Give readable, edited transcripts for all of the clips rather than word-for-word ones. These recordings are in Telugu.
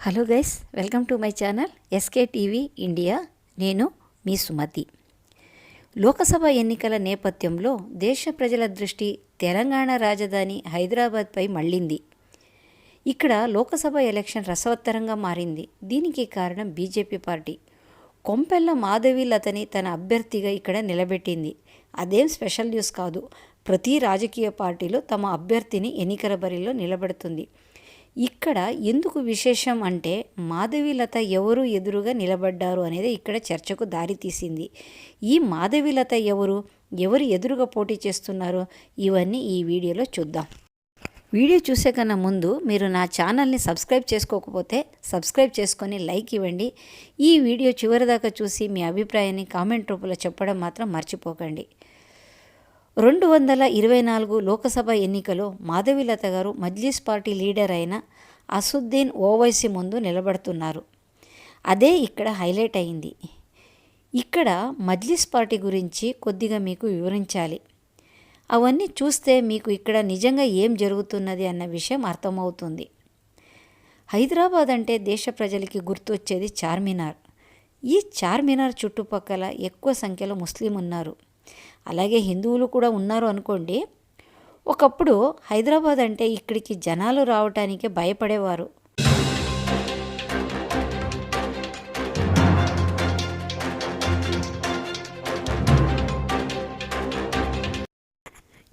Hello guys, welcome to my channel SK TV India. నేను మీ సుమతి. లోకసభ ఎన్నికల నేపథ్యంలో దేశ ప్రజల దృష్టి తెలంగాణ రాజధాని హైదరాబాద్పై మళ్ళింది. ఇక్కడ లోకసభ ఎలక్షన్ రసవత్తరంగా మారింది. దీనికి కారణం బీజేపీ పార్టీ కొంపెల్ల మాధవీలతని తన అభ్యర్థిగా ఇక్కడ నిలబెట్టింది. అదేం స్పెషల్ న్యూస్ కాదు. ప్రతి రాజకీయ పార్టీలో తమ అభ్యర్థిని ఎన్నికల బరిలో నిలబెడుతుంది. ఇక్కడ ఎందుకు విశేషం అంటే మాధవీలత ఎవరు ఎదురుగా నిలబడ్డారు అనేది ఇక్కడ చర్చకు దారితీసింది. ఈ మాధవీలత ఎవరు ఎదురుగా పోటీ చేస్తున్నారు, ఇవన్నీ ఈ వీడియోలో చూద్దాం. వీడియో చూసే కన్నా ముందు మీరు నా ఛానల్ని సబ్స్క్రైబ్ చేసుకోకపోతే సబ్స్క్రైబ్ చేసుకొని లైక్ ఇవ్వండి. ఈ వీడియో చివరిదాకా చూసి మీ అభిప్రాయాన్ని కామెంట్ రూపంలో చెప్పడం మాత్రం మర్చిపోకండి. 224 లోకసభ ఎన్నికలో మాధవీలత గారు మజ్లిస్ పార్టీ లీడర్ అయిన అసదుద్దీన్ ఓవైసీ ముందు నిలబడుతున్నారు. అదే ఇక్కడ హైలైట్ అయింది. ఇక్కడ మజ్లిస్ పార్టీ గురించి కొద్దిగా మీకు వివరించాలి. అవన్నీ చూస్తే మీకు ఇక్కడ నిజంగా ఏం జరుగుతున్నది అన్న విషయం అర్థమవుతుంది. హైదరాబాద్ అంటే దేశ ప్రజలకి గుర్తొచ్చేది చార్మినార్. ఈ చార్మినార్ చుట్టుపక్కల ఎక్కువ సంఖ్యలో ముస్లిం ఉన్నారు, అలాగే హిందువులు కూడా ఉన్నారు అనుకోండి. ఒకప్పుడు హైదరాబాద్ అంటే ఇక్కడికి జనాలు రావటానికి భయపడేవారు.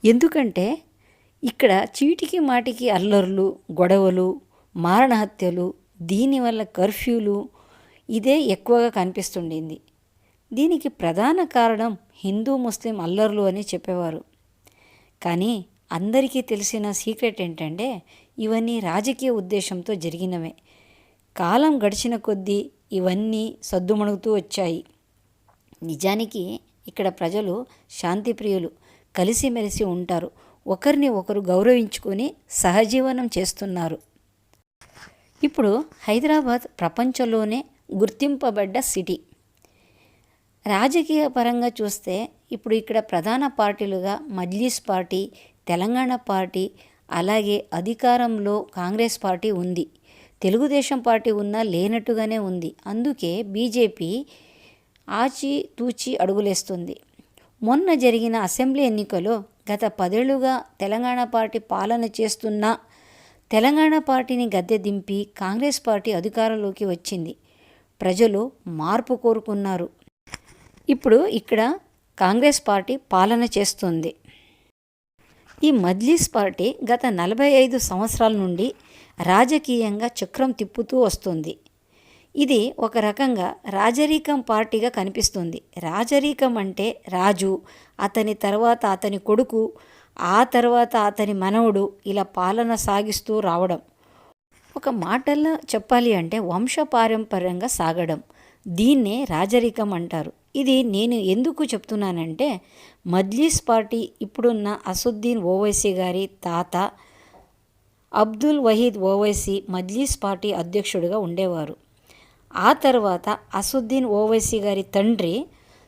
ఎందుకంటే ఇక్కడ చీటికి మాటికి అల్లర్లు, గొడవలు, మారణహత్యలు, దీనివల్ల కర్ఫ్యూలు ఇదే ఎక్కువగా కనిపిస్తుండింది. దీనికి ప్రధాన కారణం హిందూ ముస్లిం అల్లర్లు అని చెప్పేవారు. కానీ అందరికీ తెలిసిన సీక్రెట్ ఏంటంటే ఇవన్నీ రాజకీయ ఉద్దేశంతో జరిగినవే. కాలం గడిచిన కొద్దీ ఇవన్నీ సద్దుమణుగుతూ వచ్చాయి. నిజానికి ఇక్కడ ప్రజలు శాంతిప్రియులు, కలిసిమెలిసి ఉంటారు, ఒకరిని ఒకరు గౌరవించుకొని సహజీవనం చేస్తున్నారు. ఇప్పుడు హైదరాబాద్ ప్రపంచంలోనే గుర్తింపబడ్డ సిటీ. రాజకీయ పరంగా చూస్తే ఇప్పుడు ఇక్కడ ప్రధాన పార్టీలుగా మజ్లిస్ పార్టీ, తెలంగాణ పార్టీ, అలాగే అధికారంలో కాంగ్రెస్ పార్టీ ఉంది. తెలుగుదేశం పార్టీ ఉన్నా లేనట్టుగానే ఉంది. అందుకే బీజేపీ ఆచితూచి అడుగులేస్తుంది. మొన్న జరిగిన అసెంబ్లీ ఎన్నికలో గత 10 ఏళ్లుగా తెలంగాణ పార్టీ పాలన చేస్తున్న తెలంగాణ పార్టీని గద్దె దింపి కాంగ్రెస్ పార్టీ అధికారంలోకి వచ్చింది. ప్రజలు మార్పు కోరుకున్నారు. ఇప్పుడు ఇక్కడ కాంగ్రెస్ పార్టీ పాలన చేస్తుంది. ఈ మజ్లిస్ పార్టీ గత 45 సంవత్సరాల నుండి రాజకీయంగా చక్రం తిప్పుతూ వస్తుంది. ఇది ఒక రకంగా రాజరికం పార్టీగా కనిపిస్తుంది. రాజరికం అంటే రాజు, అతని తర్వాత అతని కొడుకు, ఆ తర్వాత అతని మనవడు ఇలా పాలన సాగిస్తూ రావడం. ఒక మాటల్లో చెప్పాలి అంటే వంశపారంపర్యంగా సాగడం. దీన్నే రాజరికం అంటారు. ఇది నేను ఎందుకు చెప్తున్నానంటే మజ్లిస్ పార్టీ ఇప్పుడున్న అసదుద్దీన్ ఓవైసీ గారి తాత అబ్దుల్ వహీద్ ఓవైసీ మజ్లిస్ పార్టీ అధ్యక్షుడిగా ఉండేవారు. ఆ తర్వాత అసదుద్దీన్ ఓవైసీ గారి తండ్రి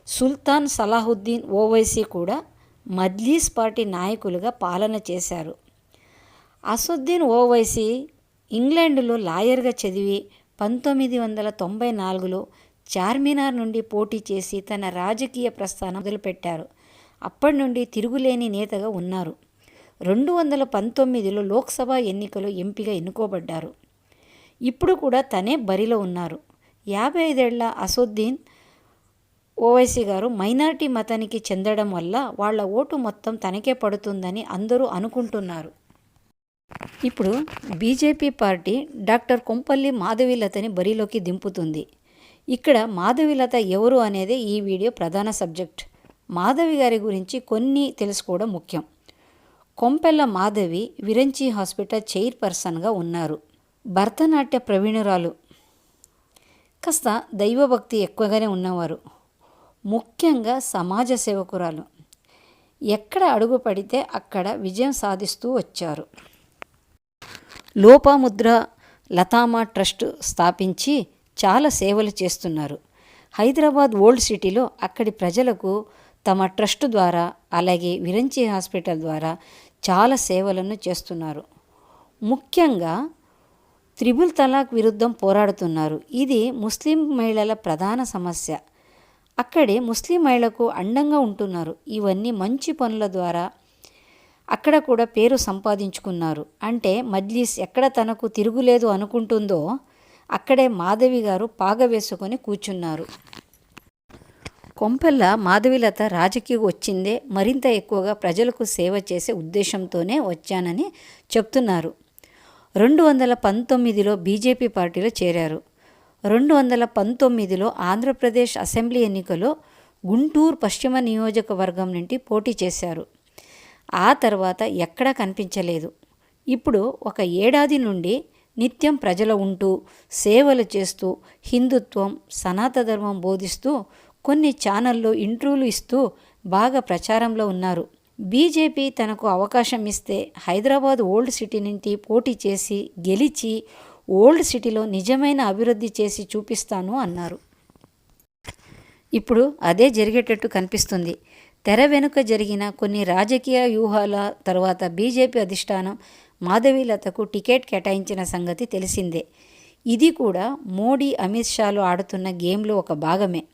సుల్తాన్ సలాహుద్దీన్ ఓవైసీ కూడా మజ్లిస్ పార్టీ నాయకులుగా పాలన చేశారు. అసదుద్దీన్ ఓవైసీ ఇంగ్లాండ్లో లాయర్గా చదివి 1994లో చార్మినార్ నుండి పోటీ చేసి తన రాజకీయ ప్రస్థానం మొదలుపెట్టారు. అప్పటి నుండి తిరుగులేని నేతగా ఉన్నారు. 2019లో లోక్సభ ఎన్నికలో ఎంపీగా ఎన్నుకోబడ్డారు. ఇప్పుడు కూడా తనే బరిలో ఉన్నారు. 55 ఏళ్ల అసదుద్దీన్ ఓవైసీ గారు మైనారిటీ మతానికి చెందడం వల్ల వాళ్ళ ఓటు మొత్తం తనకే పడుతుందని అందరూ అనుకుంటున్నారు. ఇప్పుడు బీజేపీ పార్టీ డాక్టర్ కొంపల్లి మాధవీలతని బరిలోకి దింపుతుంది. ఇక్కడ మాధవీలత ఎవరు అనేది ఈ వీడియో ప్రధాన సబ్జెక్ట్. మాధవి గారి గురించి కొన్ని తెలుసుకోవడం ముఖ్యం. కొంపెల్ల మాధవి విరంచి హాస్పిటల్ చైర్పర్సన్గా ఉన్నారు. భరతనాట్య ప్రవీణురాలు, కాస్త దైవభక్తి ఎక్కువగానే ఉన్నవారు, ముఖ్యంగా సమాజ సేవకురాలు. ఎక్కడ అడుగు పడితే అక్కడ విజయం సాధిస్తూ వచ్చారు. లోపాముద్ర లతామా ట్రస్ట్ స్థాపించి చాలా సేవలు చేస్తున్నారు. హైదరాబాద్ ఓల్డ్ సిటీలో అక్కడి ప్రజలకు తమ ట్రస్ట్ ద్వారా, అలాగే విరంచి హాస్పిటల్ ద్వారా చాలా సేవలను చేస్తున్నారు. ముఖ్యంగా త్రిబుల్ తలాక్ విరుద్ధం పోరాడుతున్నారు. ఇది ముస్లిం మహిళల ప్రధాన సమస్య. అక్కడే ముస్లిం మహిళలకు అండంగా ఉంటున్నారు. ఇవన్నీ మంచి పనుల ద్వారా అక్కడ కూడా పేరు సంపాదించుకున్నారు. అంటే మజ్లిస్ ఎక్కడ తనకు తిరుగులేదు అనుకుంటుందో అక్కడే మాధవి గారు పాగ వేసుకొని కూర్చున్నారు. కొంపెల్ల మాధవిలత రాజకీయ వచ్చిందే మరింత ఎక్కువగా ప్రజలకు సేవ చేసే ఉద్దేశంతోనే వచ్చానని చెప్తున్నారు. 2019లో బీజేపీ పార్టీలో చేరారు. 2019లో ఆంధ్రప్రదేశ్ అసెంబ్లీ ఎన్నికలో గుంటూరు పశ్చిమ నియోజకవర్గం నుండి పోటీ చేశారు. ఆ తర్వాత ఎక్కడా కనిపించలేదు. ఇప్పుడు ఒక ఏడాది నుండి నిత్యం ప్రజల ఉంటూ సేవలు చేస్తూ హిందుత్వం సనాతన ధర్మం బోధిస్తూ కొన్ని ఛానల్లో ఇంటర్వ్యూలు ఇస్తూ బాగా ప్రచారంలో ఉన్నారు. బీజేపీ తనకు అవకాశం ఇస్తే హైదరాబాద్ ఓల్డ్ సిటీ నుండి పోటీ చేసి గెలిచి ఓల్డ్ సిటీలో నిజమైన అభివృద్ధి చేసి చూపిస్తాను అన్నారు. ఇప్పుడు అదే జరిగేటట్టు కనిపిస్తుంది. తెర వెనుక జరిగిన కొన్ని రాజకీయ వ్యూహాల తర్వాత బీజేపీ అధిష్టానం మాధవీలతకు టికెట్ కేటాయించిన సంగతి తెలిసిందే. ఇది కూడా మోడీ అమిత్ షాలు ఆడుతున్న గేమ్లో ఒక భాగమే.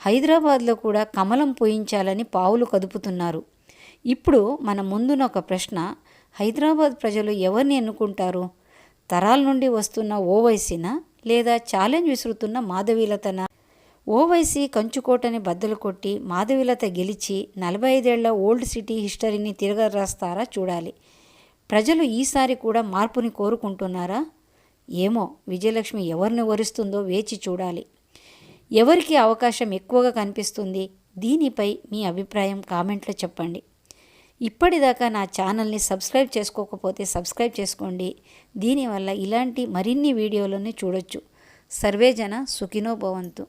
హైదరాబాద్లో కూడా కమలం పూయించాలని పావులు కదుపుతున్నారు. ఇప్పుడు మన ముందున్న ఒక ప్రశ్న, హైదరాబాద్ ప్రజలు ఎవరిని ఎన్నుకుంటారు? తరాల నుండి వస్తున్న ఓవైసీనా లేదా ఛాలెంజ్ విసురుతున్న మాధవీలతనా? ఓవైసీ కంచుకోటని బద్దలు కొట్టి మాధవీలత గెలిచి 45 ఏళ్ల ఓల్డ్ సిటీ హిస్టరీని తిరగరాస్తారా చూడాలి. ప్రజలు ఈసారి కూడా మార్పుని కోరుకుంటున్నారా? ఏమో, విజయలక్ష్మి ఎవరిని వరిస్తుందో వేచి చూడాలి. ఎవరికి అవకాశం ఎక్కువగా కనిపిస్తుంది? దీనిపై మీ అభిప్రాయం కామెంట్లో చెప్పండి. ఇప్పటిదాకా నా ఛానల్ని సబ్స్క్రైబ్ చేసుకోకపోతే సబ్స్క్రైబ్ చేసుకోండి. దీనివల్ల ఇలాంటి మరిన్ని వీడియోలని చూడొచ్చు. సర్వేజన సుఖినో భవంతు.